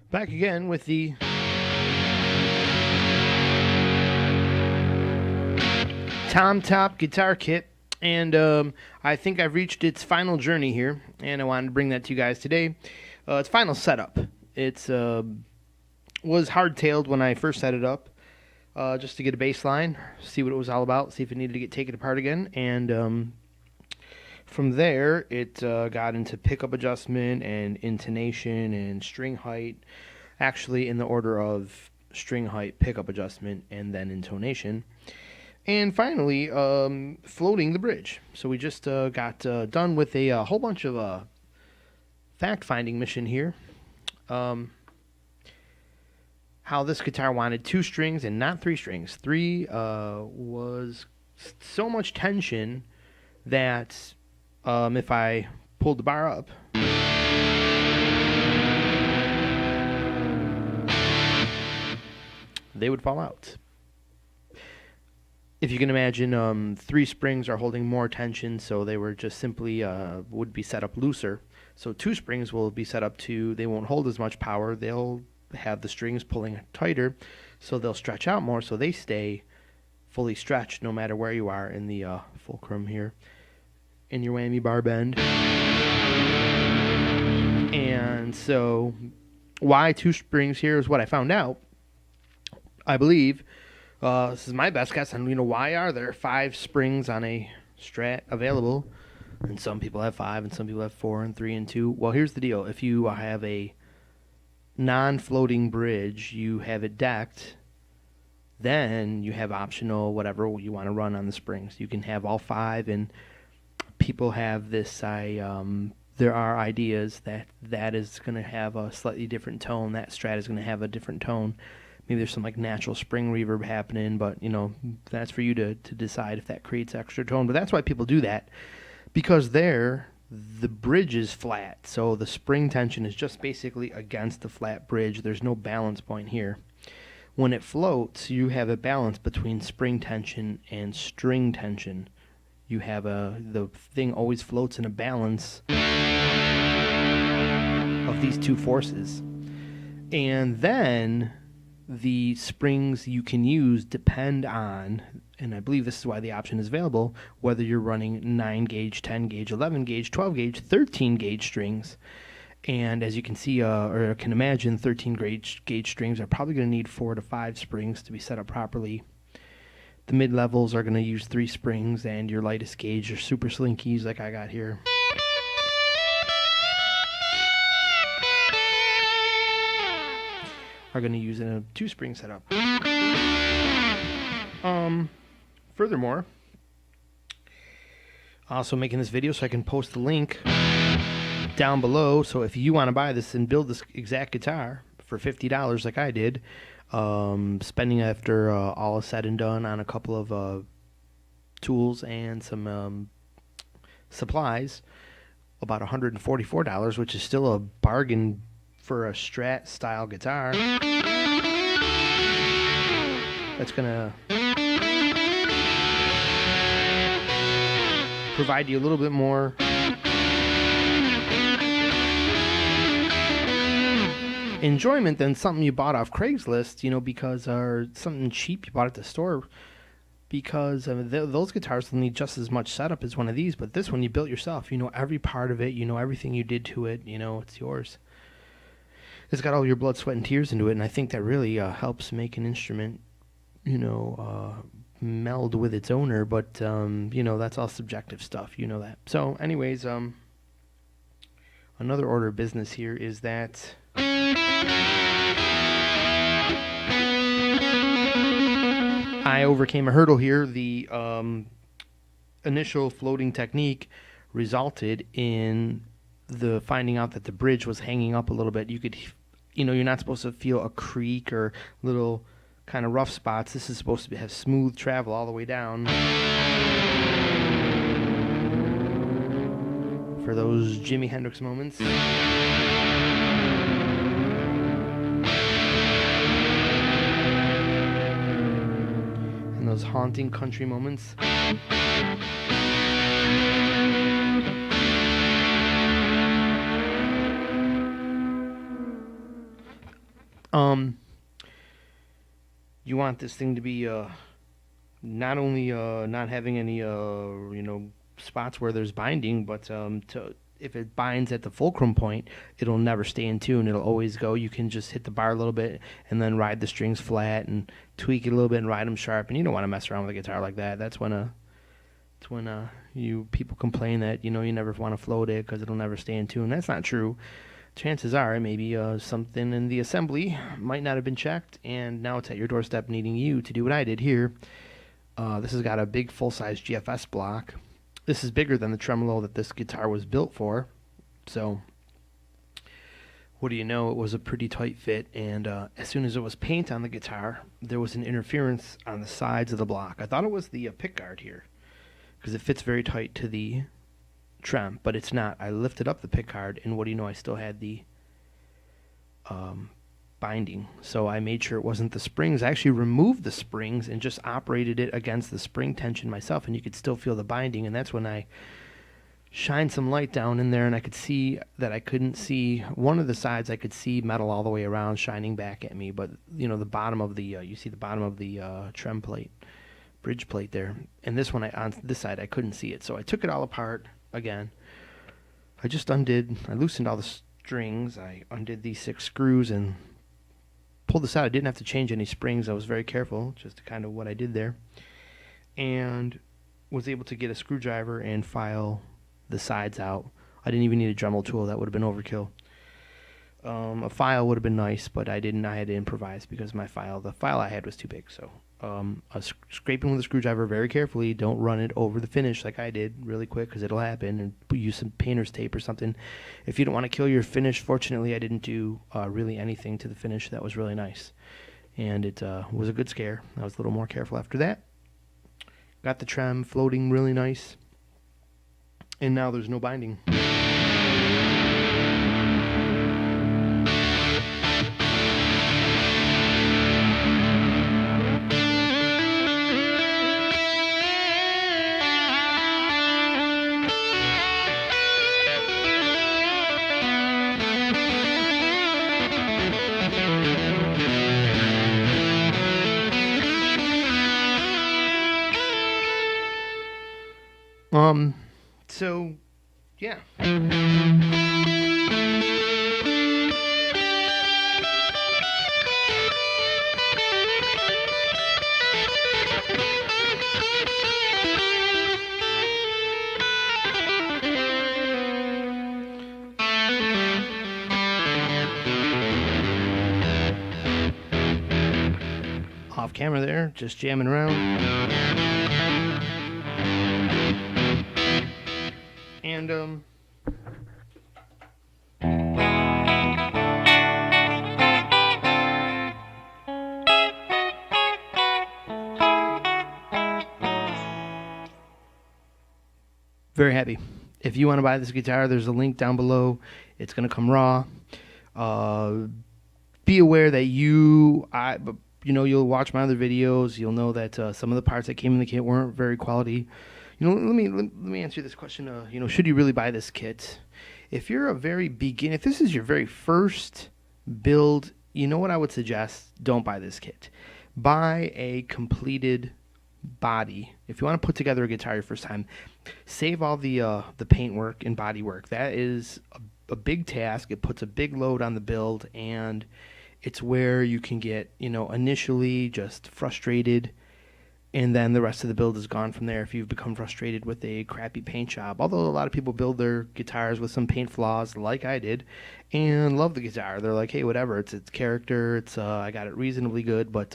Back again with the TomTop guitar kit, and I think I've reached its final journey here, and I wanted to bring that to you guys today. Its final setup. It's was hardtailed when I first set it up, just to get a baseline, see what it was all about, see if it needed to get taken apart again, and from there it got into pickup adjustment and intonation and string height, actually in the order of string height, pickup adjustment, and then intonation. And finally, floating the bridge. So we just got done with a whole bunch of fact-finding mission here. How this guitar wanted 2 strings and not 3 strings. 3 was so much tension that if I pulled the bar up, they would fall out. If you can imagine, 3 springs are holding more tension, so they were just simply would be set up looser. So 2 springs will be set up to, they won't hold as much power. They'll have the strings pulling tighter, so they'll stretch out more, so they stay fully stretched no matter where you are in the fulcrum here, in your whammy bar bend. And so why 2 springs here is what I found out. I believe, this is my best guess on, why are there 5 springs on a Strat available, and some people have 5 and some people have 4 and 3 and 2. Well, here's the deal. If you have a non-floating bridge, you have it decked, then you have optional whatever you want to run on the springs. You can have all 5, and people have this, there are ideas that is going to have a slightly different tone. That Strat is going to have a different tone. Maybe there's some natural spring reverb happening, but that's for you to decide if that creates extra tone. But that's why people do that, because the bridge is flat, so the spring tension is just basically against the flat bridge. There's no balance point here. When it floats, you have a balance between spring tension and string tension. You have the thing always floats in a balance of these 2 forces. And then the springs you can use depend on, and I believe this is why the option is available, whether you're running 9 gauge, 10 gauge, 11 gauge, 12 gauge, 13 gauge strings. And as you can see, or can imagine, 13 gauge strings are probably going to need 4 to 5 springs to be set up properly. The mid-levels are going to use 3 springs, and your lightest gauge, your super slinkies like I got here, are going to use a 2-spring setup. Furthermore, also making this video so I can post the link down below. So if you want to buy this and build this exact guitar for $50 like I did, spending after all is said and done on a couple of tools and some supplies, about $144, which is still a bargain for a Strat style guitar. That's gonna provide you a little bit more enjoyment than something you bought off Craigslist, because, or something cheap you bought at the store, because those guitars will need just as much setup as one of these, but this one you built yourself. You know every part of it, everything you did to it, it's yours. It's got all your blood, sweat, and tears into it, and I think that really helps make an instrument, meld with its owner, but, that's all subjective stuff, that. So, anyways, another order of business here is that I overcame a hurdle here. The initial floating technique resulted in the finding out that the bridge was hanging up a little bit. You could, you're not supposed to feel a creak or little kind of rough spots. This is supposed to have smooth travel all the way down for those Jimi Hendrix moments. And those haunting country moments. You want this thing to be not only not having any spots where there's binding, but if it binds at the fulcrum point, it'll never stay in tune. It'll always go. You can just hit the bar a little bit and then ride the strings flat and tweak it a little bit and ride them sharp. And you don't want to mess around with a guitar like that. That's when you people complain that you never want to float it because it'll never stay in tune. That's not true. Chances are maybe something in the assembly might not have been checked, and now it's at your doorstep needing you to do what I did here. This has got a big full-size GFS block. This is bigger than the tremolo that this guitar was built for. So, what do you know? It was a pretty tight fit, and as soon as it was paint on the guitar, there was an interference on the sides of the block. I thought it was the pickguard here, because it fits very tight to the trem, but it's not. I lifted up the pickguard, and what do you know? I still had the binding. So I made sure it wasn't the springs. I actually removed the springs and just operated it against the spring tension myself, and you could still feel the binding. And that's when I shined some light down in there, and I could see that I couldn't see one of the sides. I could see metal all the way around shining back at me, but the bottom of the you see the bottom of the trem plate, bridge plate there. And this one, on this side, I couldn't see it. So I took it all apart again. I loosened all the strings. I undid these 6 screws and pulled this out. I didn't have to change any springs. I was very careful, just kind of what I did there, and was able to get a screwdriver and file the sides out. I didn't even need a Dremel tool. That would have been overkill. A file would have been nice, but I didn't. I had to improvise because the file I had was too big. So scraping with a screwdriver very carefully. Don't run it over the finish like I did really quick, because it'll happen, and use some painter's tape or something if you don't want to kill your finish. Fortunately, I didn't do really anything to the finish. That was really nice, and it was a good scare. I was a little more careful after that. Got the trem floating really nice, and now there's no binding. So, yeah. Off camera there, just jamming around. And very happy. If you want to buy this guitar, there's a link down below. It's going to come raw. Be aware that you'll watch my other videos. You'll know that some of the parts that came in the kit weren't very quality. Let me answer this question. Should you really buy this kit? If you're if this is your very first build, what I would suggest? Don't buy this kit. Buy a completed body. If you want to put together a guitar your first time, save all the paint work and body work. That is a big task. It puts a big load on the build, and it's where you can get initially just frustrated, and then the rest of the build is gone from there if you've become frustrated with a crappy paint job. Although a lot of people build their guitars with some paint flaws like I did and love the guitar. They're like, hey, whatever, it's character, I got it reasonably good, but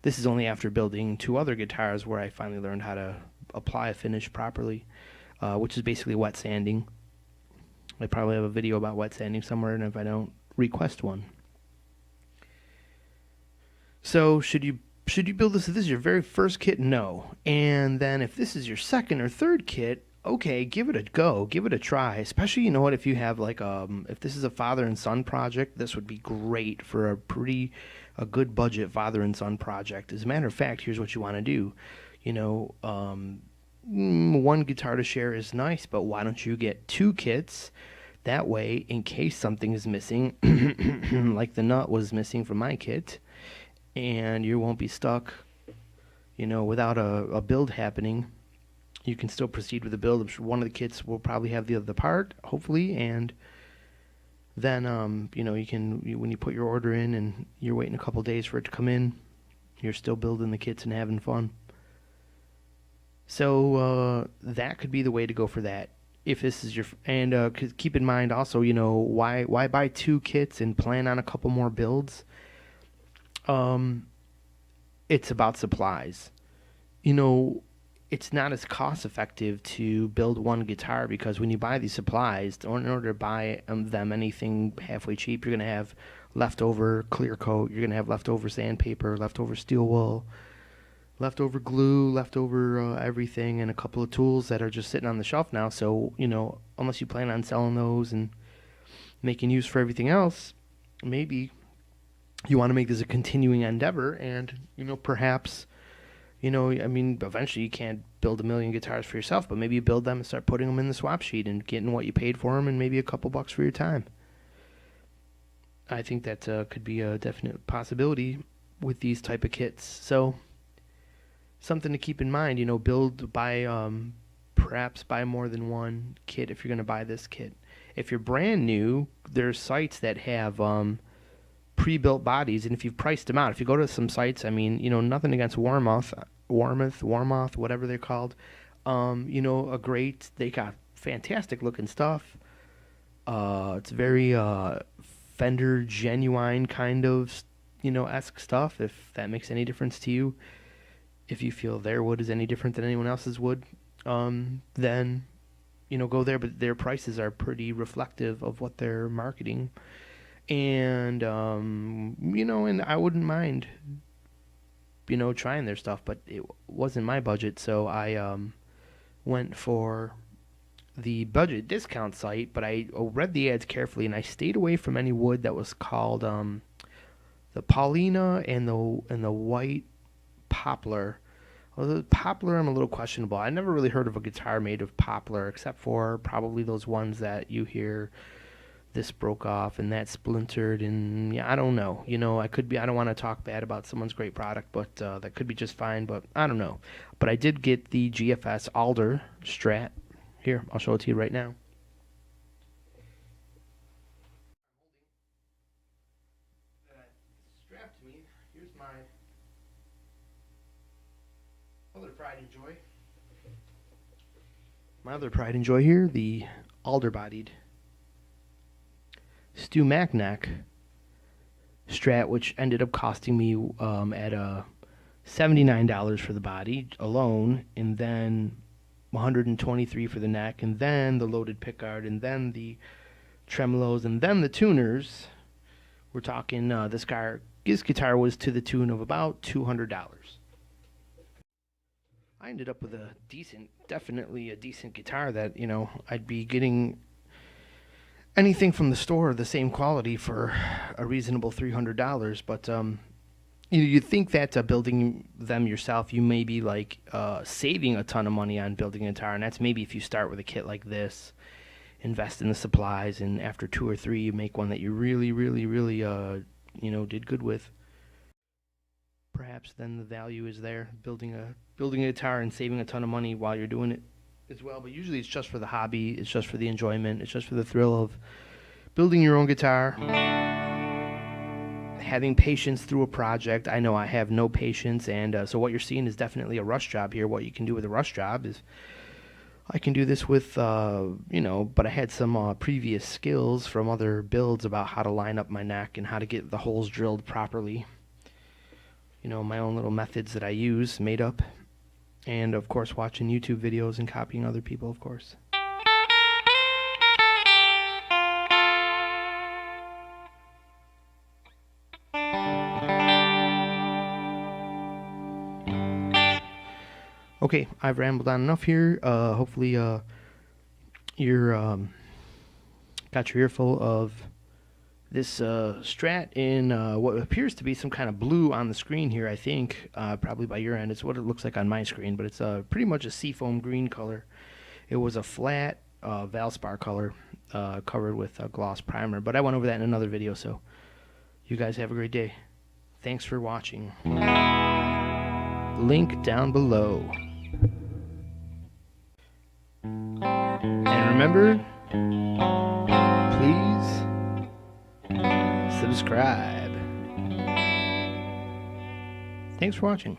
this is only after building 2 other guitars where I finally learned how to apply a finish properly, which is basically wet sanding. I probably have a video about wet sanding somewhere, and if I don't, request one. So should you build this if this is your very first kit? No. And then if this is your second or third kit, okay, give it a go, give it a try. Especially, if you have if this is a father and son project, this would be great for a good budget father and son project. As a matter of fact, here's what you want to do. One guitar to share is nice, but why don't you get 2 kits That way, in case something is missing, like the nut was missing from my kit, and you won't be stuck, without a build happening, you can still proceed with the build. I'm sure one of the kits will probably have the other part, hopefully, and then, when you put your order in and you're waiting a couple days for it to come in, you're still building the kits and having fun. So that could be the way to go for that. If this is keep in mind also, why buy 2 kits and plan on a couple more builds? It's about supplies. It's not as cost effective to build one guitar, because when you buy these supplies, in order to buy them anything halfway cheap, you're going to have leftover clear coat, you're going to have leftover sandpaper, leftover steel wool, leftover glue, leftover everything, and a couple of tools that are just sitting on the shelf now. So, unless you plan on selling those and making use for everything else, maybe you want to make this a continuing endeavor, and, perhaps, eventually you can't build a million guitars for yourself, but maybe you build them and start putting them in the swap sheet and getting what you paid for them and maybe a couple bucks for your time. I think that could be a definite possibility with these type of kits. So something to keep in mind, perhaps buy more than one kit if you're going to buy this kit. If you're brand new, there's sites that have pre-built bodies, and if you've priced them out, if you go to some sites, nothing against Warmoth, whatever they're called, they got fantastic looking stuff. It's very Fender genuine kind of, esque stuff, if that makes any difference to you. If you feel their wood is any different than anyone else's wood, then, go there, but their prices are pretty reflective of what they're marketing. And, and I wouldn't mind, trying their stuff, but it wasn't my budget, so I went for the budget discount site, but I read the ads carefully, and I stayed away from any wood that was called the Paulina and the white poplar. Well, the poplar, I'm a little questionable. I never really heard of a guitar made of poplar, except for probably those ones that you hear, this broke off and that splintered, and yeah, I don't know. I don't want to talk bad about someone's great product, but that could be just fine, but I don't know. But I did get the GFS Alder Strat. Here, I'll show it to you right now. That strap to me. Here's my other pride and joy. My other pride and joy here, the alder-bodied Stu Macneck Strat, which ended up costing me at $79 for the body alone, and then $123 for the neck, and then the loaded pickguard, and then the tremolos, and then the tuners. We're talking this guitar was to the tune of about $200. I ended up with definitely a decent guitar that, I'd be getting anything from the store the same quality for a reasonable $300, but you think that building them yourself, you may be saving a ton of money on building a guitar, and that's maybe if you start with a kit like this, invest in the supplies, and after 2 or 3 you make one that you really, really, really did good with. Perhaps then the value is there, building a guitar and saving a ton of money while you're doing it as well. But usually it's just for the hobby, it's just for the enjoyment, it's just for the thrill of building your own guitar, having patience through a project. I know I have no patience, and so what you're seeing is definitely a rush job here. What you can do with a rush job is, I can do this with, but I had some previous skills from other builds about how to line up my neck and how to get the holes drilled properly. My own little methods that I use, made up. And, of course, watching YouTube videos and copying other people, of course. Okay, I've rambled on enough here. Hopefully you're got your earful of this Strat in what appears to be some kind of blue on the screen here, I think. Probably by your end. It's what it looks like on my screen, but it's pretty much a seafoam green color. It was a flat Valspar color covered with a gloss primer. But I went over that in another video, so you guys have a great day. Thanks for watching. Link down below. And remember, please subscribe. Thanks for watching.